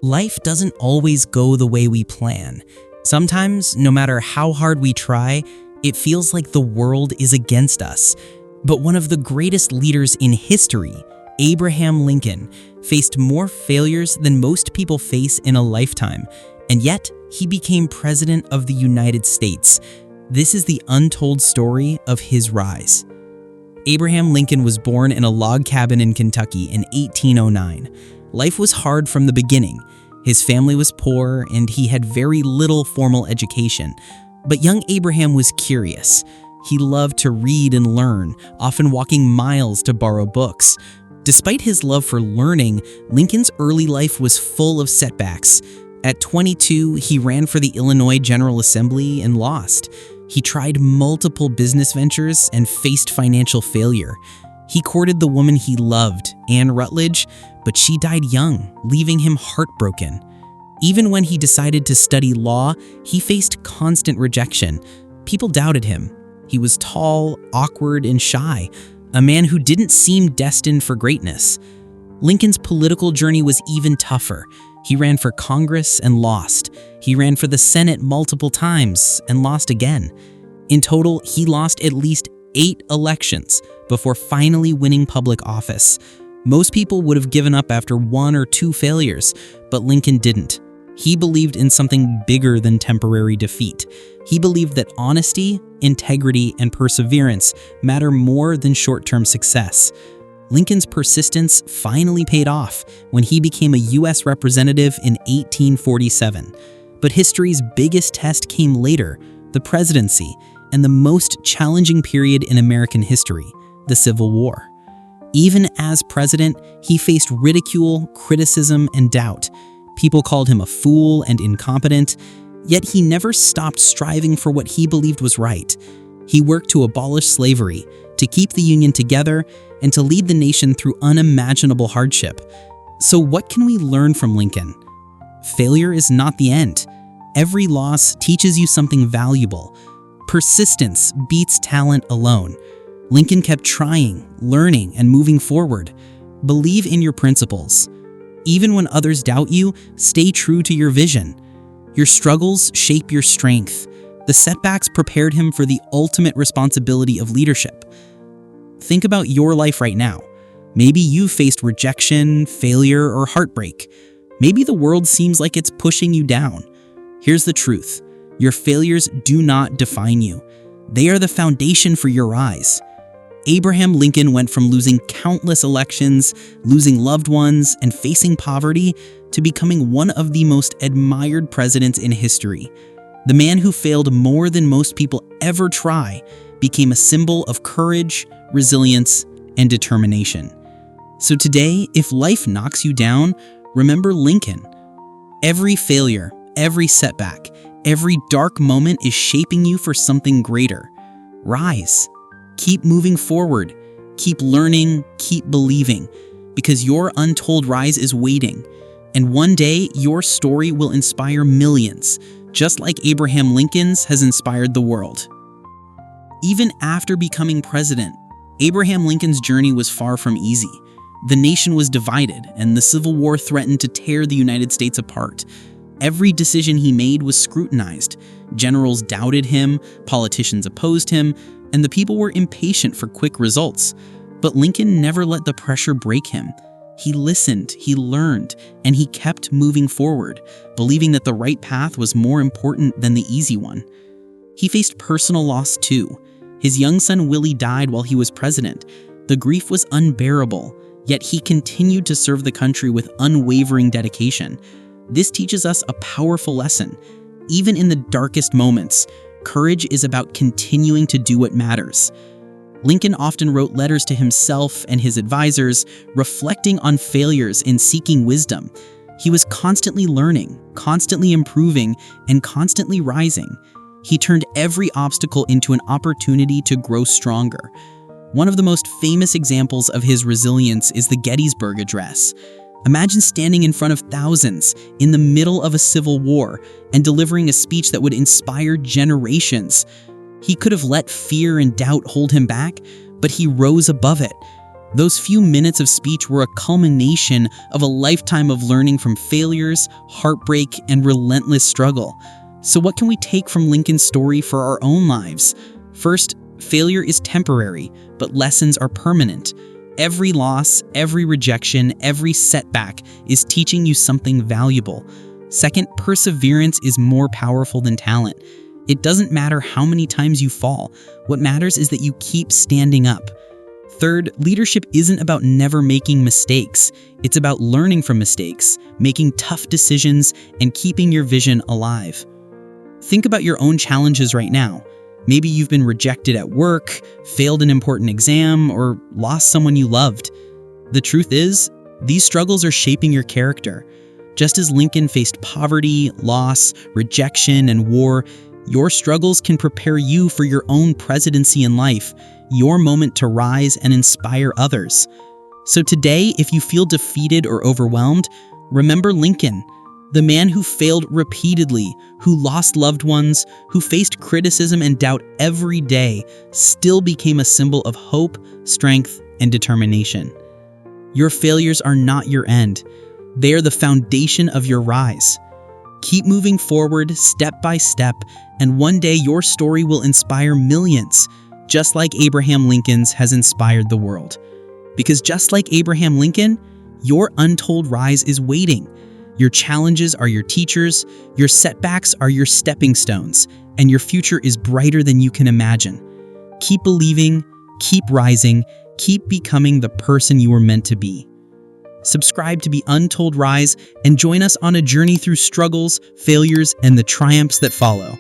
Life doesn't always go the way we plan. Sometimes, no matter how hard we try, it feels like the world is against us. But one of the greatest leaders in history, Abraham Lincoln, faced more failures than most people face in a lifetime, and yet he became President of the United States. This is the untold story of his rise. Abraham Lincoln was born in a log cabin in Kentucky in 1809. Life was hard from the beginning. His family was poor and he had very little formal education. But young Abraham was curious. He loved to read and learn, often walking miles to borrow books. Despite his love for learning, Lincoln's early life was full of setbacks. At 22, he ran for the Illinois General Assembly and lost. He tried multiple business ventures and faced financial failure. He courted the woman he loved, Anne Rutledge, but she died young, leaving him heartbroken. Even when he decided to study law, he faced constant rejection. People doubted him. He was tall, awkward, and shy, a man who didn't seem destined for greatness. Lincoln's political journey was even tougher. He ran for Congress and lost. He ran for the Senate multiple times and lost again. In total, he lost at least 8 elections before finally winning public office. Most people would have given up after 1 or 2 failures, but Lincoln didn't. He believed in something bigger than temporary defeat. He believed that honesty, integrity, and perseverance matter more than short-term success. Lincoln's persistence finally paid off when he became a U.S. representative in 1847. But history's biggest test came later, the presidency, and the most challenging period in American history, the Civil War. Even as president, he faced ridicule, criticism, and doubt. People called him a fool and incompetent, yet he never stopped striving for what he believed was right. He worked to abolish slavery, to keep the Union together, and to lead the nation through unimaginable hardship. So what can we learn from Lincoln? Failure is not the end. Every loss teaches you something valuable. Persistence beats talent alone. Lincoln kept trying, learning, and moving forward. Believe in your principles. Even when others doubt you, stay true to your vision. Your struggles shape your strength. The setbacks prepared him for the ultimate responsibility of leadership. Think about your life right now. Maybe you've faced rejection, failure, or heartbreak. Maybe the world seems like it's pushing you down. Here's the truth. Your failures do not define you. They are the foundation for your rise. Abraham Lincoln went from losing countless elections, losing loved ones, and facing poverty to becoming one of the most admired presidents in history. The man who failed more than most people ever try became a symbol of courage, resilience, and determination. So today, if life knocks you down, remember Lincoln. Every failure, every setback, every dark moment is shaping you for something greater. Rise. Keep moving forward. Keep learning, keep believing, because your untold rise is waiting. And one day, your story will inspire millions, just like Abraham Lincoln's has inspired the world. Even after becoming president, Abraham Lincoln's journey was far from easy. The nation was divided, and the Civil War threatened to tear the United States apart. Every decision he made was scrutinized. Generals doubted him, politicians opposed him, and the people were impatient for quick results. But Lincoln never let the pressure break him. He listened, he learned, and he kept moving forward, believing that the right path was more important than the easy one. He faced personal loss too. His young son Willie died while he was president. The grief was unbearable, yet he continued to serve the country with unwavering dedication. This teaches us a powerful lesson. Even in the darkest moments, courage is about continuing to do what matters. Lincoln often wrote letters to himself and his advisors, reflecting on failures and seeking wisdom. He was constantly learning, constantly improving, and constantly rising. He turned every obstacle into an opportunity to grow stronger. One of the most famous examples of his resilience is the Gettysburg Address. Imagine standing in front of thousands in the middle of a civil war and delivering a speech that would inspire generations. He could have let fear and doubt hold him back, but he rose above it. Those few minutes of speech were a culmination of a lifetime of learning from failures, heartbreak, and relentless struggle. So what can we take from Lincoln's story for our own lives? First, failure is temporary, but lessons are permanent. Every loss, every rejection, every setback is teaching you something valuable. Second, perseverance is more powerful than talent. It doesn't matter how many times you fall. What matters is that you keep standing up. Third, leadership isn't about never making mistakes. It's about learning from mistakes, making tough decisions, and keeping your vision alive. Think about your own challenges right now. Maybe you've been rejected at work, failed an important exam, or lost someone you loved. The truth is, these struggles are shaping your character. Just as Lincoln faced poverty, loss, rejection, and war, your struggles can prepare you for your own presidency in life, your moment to rise and inspire others. So today, if you feel defeated or overwhelmed, remember Lincoln, the man who failed repeatedly, who lost loved ones, who faced criticism and doubt every day, still became a symbol of hope, strength, and determination. Your failures are not your end. They are the foundation of your rise. Keep moving forward step by step, and one day your story will inspire millions, just like Abraham Lincoln's has inspired the world. Because just like Abraham Lincoln, your untold rise is waiting. Your challenges are your teachers, your setbacks are your stepping stones, and your future is brighter than you can imagine. Keep believing, keep rising, keep becoming the person you were meant to be. Subscribe to be Untold Rise and join us on a journey through struggles, failures, and the triumphs that follow.